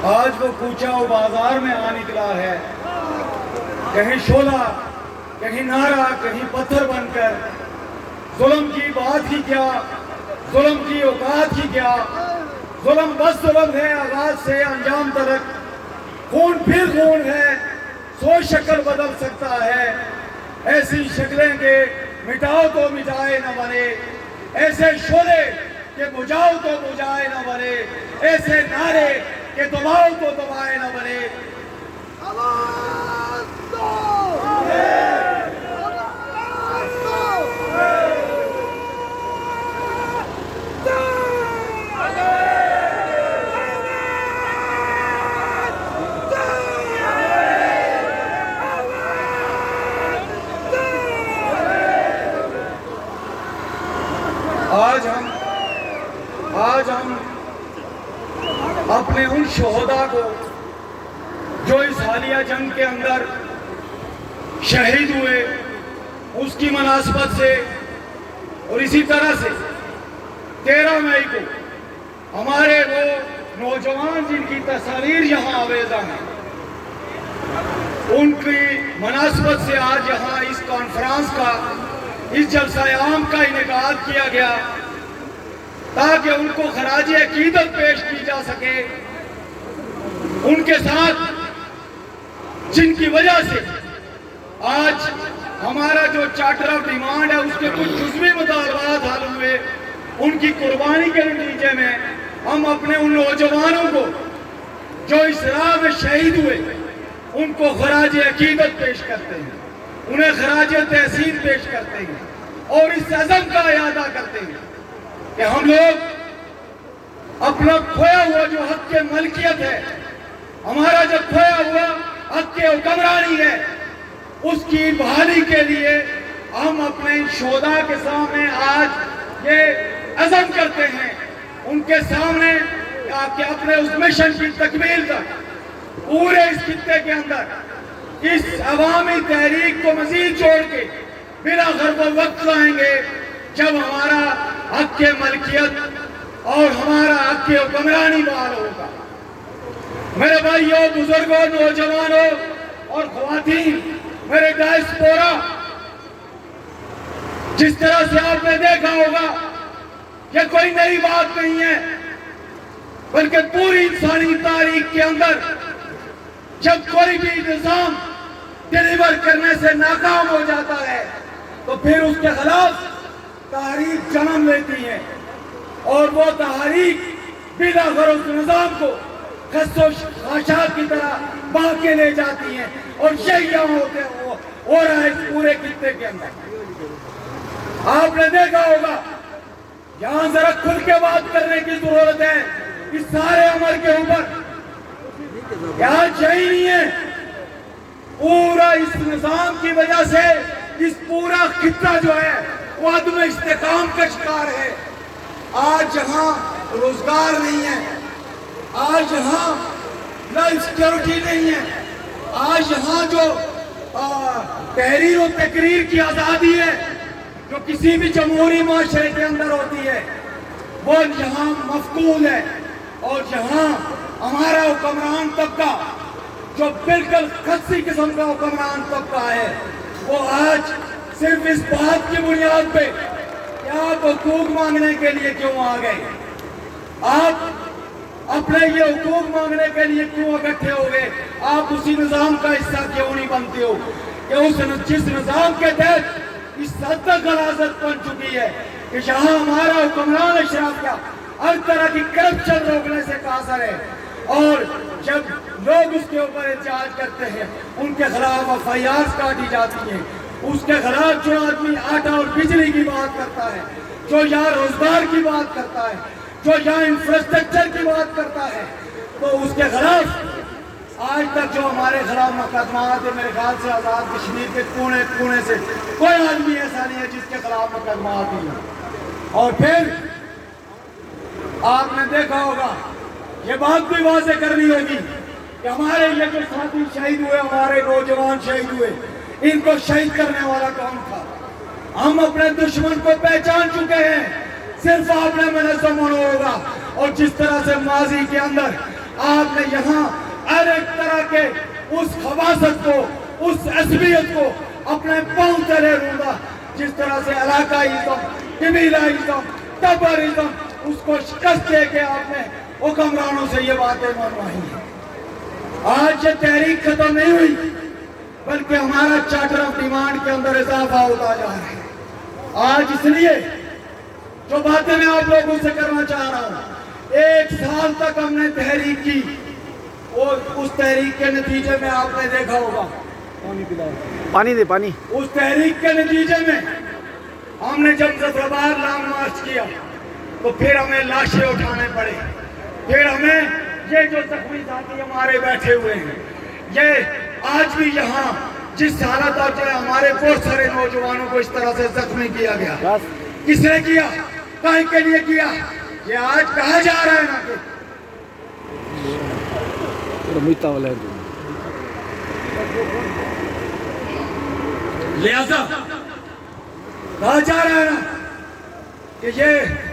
آج وہ کوچہ و بازار میں آ نکلا ہے، کہیں شعلہ، کہیں نعرہ، کہیں پتھر بن کر۔ ظلم کی بات ہی کیا، ظلم کی اوقات ہی کیا، ظلم بس ظلم ہے آغاز سے انجام تک۔ خون پھر خون ہے، سوچ شکل بدل سکتا ہے، ایسی شکلیں کہ مٹاؤ تو مٹائے نہ بنے، ایسے شعلے کہ بجھاؤ تو بجھائے نہ بنے، ایسے نعرے کہ دباؤ تو دبائے نہ بنے۔ آواز دو! آج ہم اپنے ان شہداء کو جو اس حالیہ جنگ کے اندر شہید ہوئے اس کی مناسبت سے اور اسی طرح سے 13 مئی کو ہمارے وہ نوجوان جن کی تصاویر یہاں آویزاں ہیں ان کی مناسبت سے آج یہاں اس کانفرنس کا، اس جلسہ عام کا انعقاد کیا گیا تاکہ ان کو خراج عقیدت پیش کی جا سکے۔ ان کے ساتھ جن کی وجہ سے آج ہمارا جو چارٹر آف ڈیمانڈ ہے اس کے کچھ جزوی مطالبات حل ہوئے، ان کی قربانی کے نتیجے میں ہم اپنے ان نوجوانوں کو جو اس راہ میں شہید ہوئے ان کو خراج عقیدت پیش کرتے ہیں، انہیں خراج تحسین پیش کرتے ہیں اور اس عزم کا اعادہ کرتے ہیں کہ ہم لوگ اپنا کھویا ہوا جو حق کے ملکیت ہے، ہمارا جو کھویا ہوا حق کے حکمرانی ہے، اس کی بحالی کے لیے ہم اپنے شہداء کے سامنے آج یہ عزم کرتے ہیں، ان کے سامنے کہ اپنے اس مشن کی تکمیل تک پورے اس خطے کے اندر اس عوامی تحریک کو مزید چھوڑ کے بلا غرب و وقت لائیں گے جب ہمارا حق کے ملکیت اور ہمارا حق کے حکمرانی بحال ہوگا۔ میرے بھائیوں، بزرگوں، نوجوانوں اور خواتین، میرے ڈائسپورا، جس طرح سے آپ نے دیکھا ہوگا یہ کوئی نئی بات نہیں ہے، بلکہ پوری انسانی تاریخ کے اندر جب کوئی بھی نظام ڈیلیور کرنے سے ناکام ہو جاتا ہے تو پھر اس کے خلاف تحریک جنم لیتی ہے اور وہ تحریک بلا غرض نظام کو خس و خاشاک کی طرح بہا کے لے جاتی ہیں اور یہی یہاں ہو رہا ہے اس پورے خطے کے اندر۔ آپ نے دیکھا ہوگا یہاں ذرا کھل کے بات کرنے کی ضرورت ہے اس سارے عمل کے اوپر، یہاں یہی نہیں ہے، پورا اس نظام کی وجہ سے اس پورا خطہ جو ہے وہ عدم استحکام کا شکار ہے۔ آج یہاں روزگار نہیں ہے، آج یہاں لائف سیکیورٹی نہیں ہے، آج یہاں جو تحریر و تقریر کی آزادی ہے جو کسی بھی جمہوری معاشرے کے اندر ہوتی ہے وہ یہاں مفقود ہے، اور یہاں ہمارا حکمران طبقہ جو بالکل خصی قسم کا حکمران طبقہ ہے وہ آج صرف اس بات کی بنیاد پہ کہ آپ حقوق مانگنے کے لیے کیوں آ گئے، آپ اپنے یہ حقوق مانگنے کے لیے کیوں اکٹھے ہو گئے، آپ اسی نظام کا حصہ کیوں نہیں بنتے ہو کہ جس نظام کے تحت اس حد تک غلاظت بن چکی ہے کہ یہاں ہمارا حکمران اشراف کا ہر طرح کی کرپشن روکنے سے قاصر ہے، اور جب لوگ اس کے اوپر احتجاج کرتے ہیں ان کے خلاف FIRs کاٹی جاتی ہیں، اس کے خلاف جو آدمی آٹا اور بجلی کی بات کرتا ہے، جو یہاں روزگار کی بات کرتا ہے، جو یہاں انفراسٹرکچر کی بات کرتا ہے، تو اس کے خلاف آج تک جو ہمارے خلاف مقدمات ہیں، میرے خیال سے آزاد کشمیر کے کونے کونے سے کوئی آدمی ایسا نہیں ہے جس کے خلاف مقدمات نہیں ہیں۔ اور پھر آپ نے دیکھا ہوگا یہ بات بھی واضح کرنی ہوگی کہ ہمارے یہ جو ساتھی شہید ہوئے، ہمارے نوجوان شہید ہوئے، ان کو شہید کرنے والا کون تھا؟ ہم اپنے دشمن کو پہچان چکے ہیں، صرف آپ نے منظم ہونا ہوگا، اور جس طرح سے ماضی کے اندر آپ نے یہاں ہر ایک طرح کے اس خباثت کو، اس عصبیت کو اپنے پاؤں تلے روندا، جس طرح سے علاقائیزم، قبیلائیزم، ٹبرازم، اس کو شکست دے کے آپ نے حکمرانوں سے یہ باتیں منوائی ہیں۔ آج یہ تحریک ختم نہیں ہوئی، بلکہ ہمارا چارٹر آف ڈیمانڈ کے اندر اضافہ ہوتا جا رہا ہے۔ آج اس لیے جو باتیں میں آپ لوگوں سے کرنا چاہ رہا ہوں، 1 سال تک ہم نے تحریک کی، اور اس تحریک کے نتیجے میں آپ نے دیکھا ہوگا، پانی دے پانی، اس تحریک کے نتیجے میں ہم نے جب ظفرآباد لانگ مارچ کیا تو پھر ہمیں لاشیں اٹھانے پڑے، پھر ہمیں یہ جو زخمی ساتھی ہمارے بیٹھے ہوئے ہیں، یہ آج بھی یہاں جس حالت آج ہمارے بہت سارے نوجوانوں کو اس طرح سے زخمی کیا گیا، کس نے کیا، کہیں کے لیے کیا، یہ آج کہا جا رہا ہے نا کہ لہذا کہا جا رہا ہے نا کہ یہ